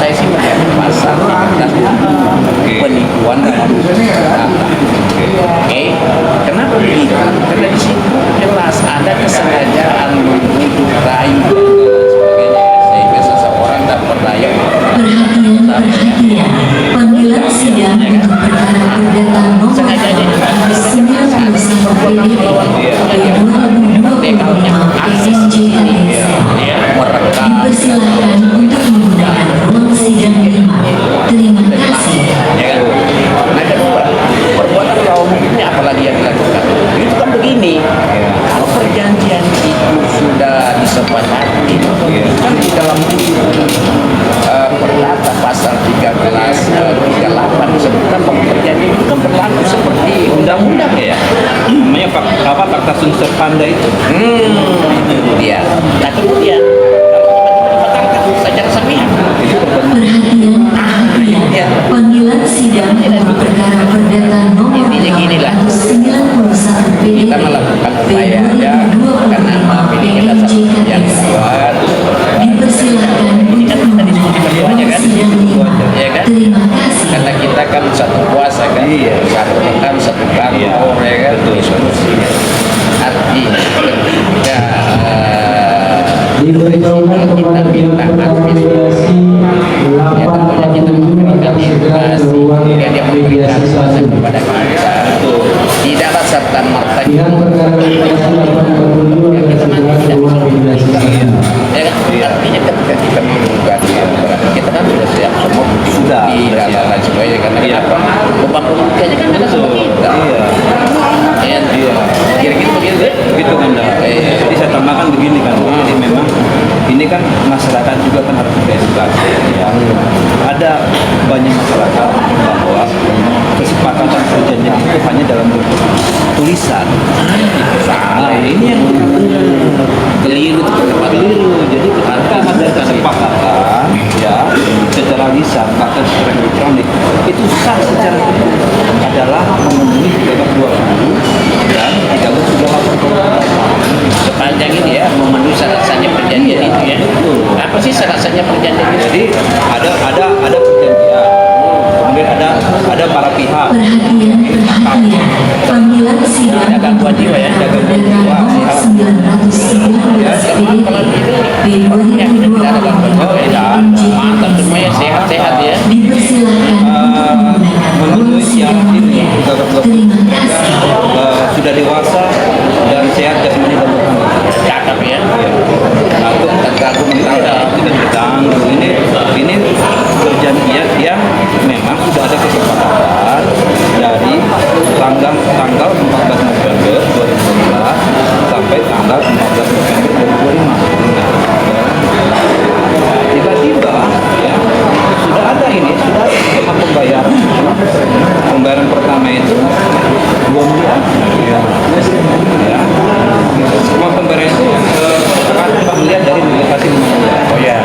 saya sih melihat pasal dan penipuan dan Oke, kenapa begitu? Karena di situ jelas ada kesengajaan membujuk rayu dan sebagainya sehingga seseorang tak berdaya. Perhatian, panggilan sidang untuk perkara perdata nomor 91 PDP 2025 PNJKS dipersilakan untuk menggunakan ruang sidang 5. Terima kasih. Nah, kedua, perbuatan kaum ini apalagi yang dilakukan? Itu kan begini, kalau perjanjian itu sudah disepakati, kan di dalam Perdata pasal 1338 disebutkan bahwa perjanjian itu kan berlaku seperti undang-undang ya. Namanya fakta unsur panda itu. Dia. Nah kemudian kalau tiba-tiba dibatalkan secara sepihak. Perhatian, panggilan sidang untuk perkara perdata nomor 891 PDP Kita melakukan upaya aja karena memiliki dasar yang kuat. dipersilakan untuk menggunakan ruang sidang 5. Ya kan? Terima kasih. Karena kita kan satu kuasa kan, satu tekan, satu kantor ya kan, artinya ketika diberitahukan kepada pihak administrasi ya tentunya kita memberikan informasi kemudian dia memberikan kuasa kepada kita tidaklah serta merta pihak perkara yang kita tidak ya kan, artinya ketika kita menggugat kita kan sudah siap semua di dalam dan sebagainya karena apa beban pembuktiannya kan ada sama kita kira-kira begitu Begitu kan, jadi saya tambahkan begini kan, jadi memang ini kan masyarakat juga kan harus beredukasi ya. Ada banyak masyarakat bahwa kesepakatan perjanjian itu hanya dalam bentuk tulisan. Nah, ini yang keliru keliru. Jadi ketika ada kesepakatan ya secara lisan bahkan secara elektronik itu sah secara umum adalah memenuhi 320 dan 338 sepanjang ini ya memenuhi syarat-syaratnya perjanjian itu ya. Apa sih syarat-syaratnya perjanjian itu? Jadi ada perjanjian, kemudian ada para pihak. Perhatian, panggilan sidang Ada gangguan jiwa ya, perdata nomor 919 PDP ya kita tidak ada gangguan jiwa ya. Mantap PNJKS semuanya sehat-sehat ya. dipersilakan untuk menggunakan ruang Memenuhi sidang syarat ini 5. Terima kasih. sudah dewasa dan sehat jasmani dan rohani. Cakep ya. Nah, untuk terganggu mental ya. tidak terganggu ini perjanjian yang memang sudah ada kesepakatan dari tanggal 14 November 2012 sampai tanggal 14 November 2025. Tiba-tiba ya sudah ada skema pembayaran pertama itu 2 miliar ya. Skema pembayaran itu akan 4 miliar dari negosiasi 5 miliar. Oh ya.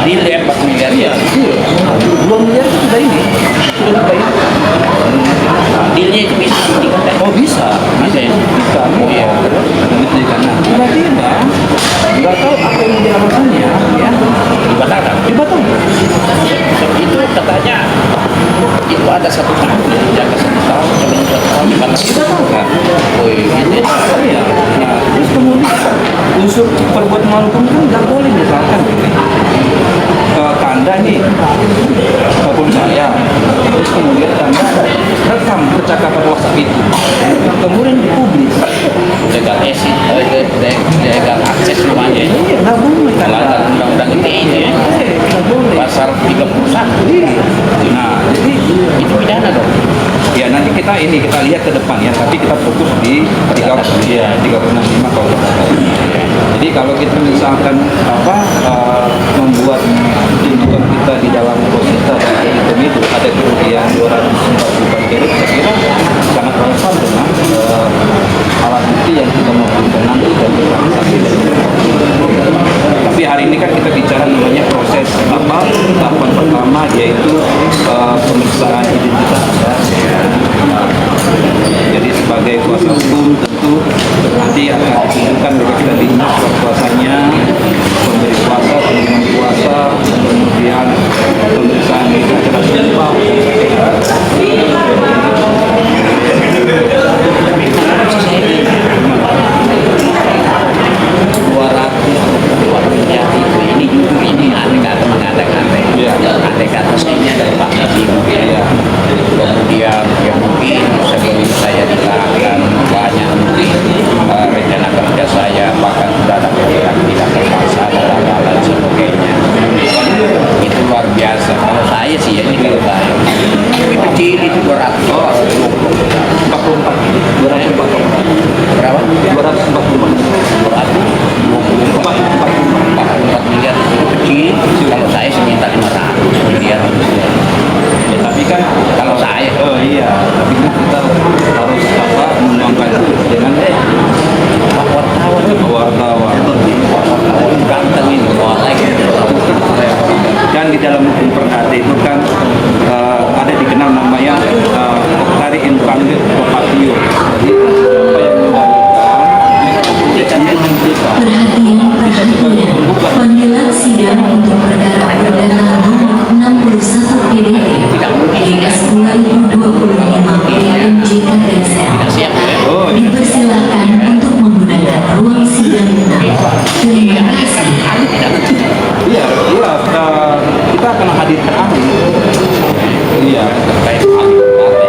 Di 4 miliar ya. 2 miliar itu sudah dibayar. Dealnya itu bisa ditingkatkan. Oh bisa ya. bisa. Oh iya. Tiba-tiba nggak tahu apa yang menjadi alasannya ya Dibatalkan. Itu katanya itu ada 1 tahun ya, jaga 1 tahun sebelum 1 tahun dibatalkan. Oh iya. Iya. Nah, terus kemudian unsur perbuatan melakukan kan nggak boleh misalkan tanda nih maupun saya terus kemudian tanda rekam percakapan WhatsApp itu kemudian dipublis Legal exit, legal akses namanya itu. iya nggak boleh Melanggar undang-undang ITE itu ya. nggak boleh Pasal 31. nah jadi Itu pidana dong. ya nanti kita lihat ke depan ya tapi kita fokus di 365 kalau kita jadi kalau kita misalkan membuat tuntutan kita di dalam posisi itu ada kerugian 244 triliun saya kira sangat relevan dengan alat bukti yang kita mau berikan nanti dan transaksi. Tapi hari ini kan kita bicara namanya proses tahapan pertama yaitu pemeriksaan identitas. Jadi sebagai kuasa hukum tentu nanti akan ditunjukkan bagaimana kita lihat surat kuasanya, pemberi kuasa sih ya, ini kalau baik. Tapi kecil itu 200. Oh, 44. 244. Berapa? 244. 44 miliar itu kecil. Kalau saya sih minta 500 miliar. Ya, tapi kan Kalau saya, oh iya, tapi kan kita harus menuangkan itu dengan wartawan wartawan. ganteng ini, boleh gitu. Dan di dalam hukum perdata itu kan ada dikenal namanya optare in pange opatio. Jadi apa yang mendalilkan Panggilan sidang untuk perkara perdata nomor 61 PDT Dinas 2025 PMJ KTSL. oh iya. Dipersilakan untuk menggunakan ruang sidang 6. Terima kasih. Iya, kita akan hadirkan ahli. Iya, Kayak ahli perdata.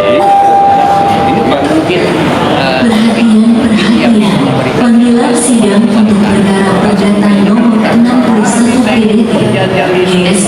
ini Pak. Mungkin Perhatian. Panggilan sidang untuk perkara perdata nomor 61 PDT Dinas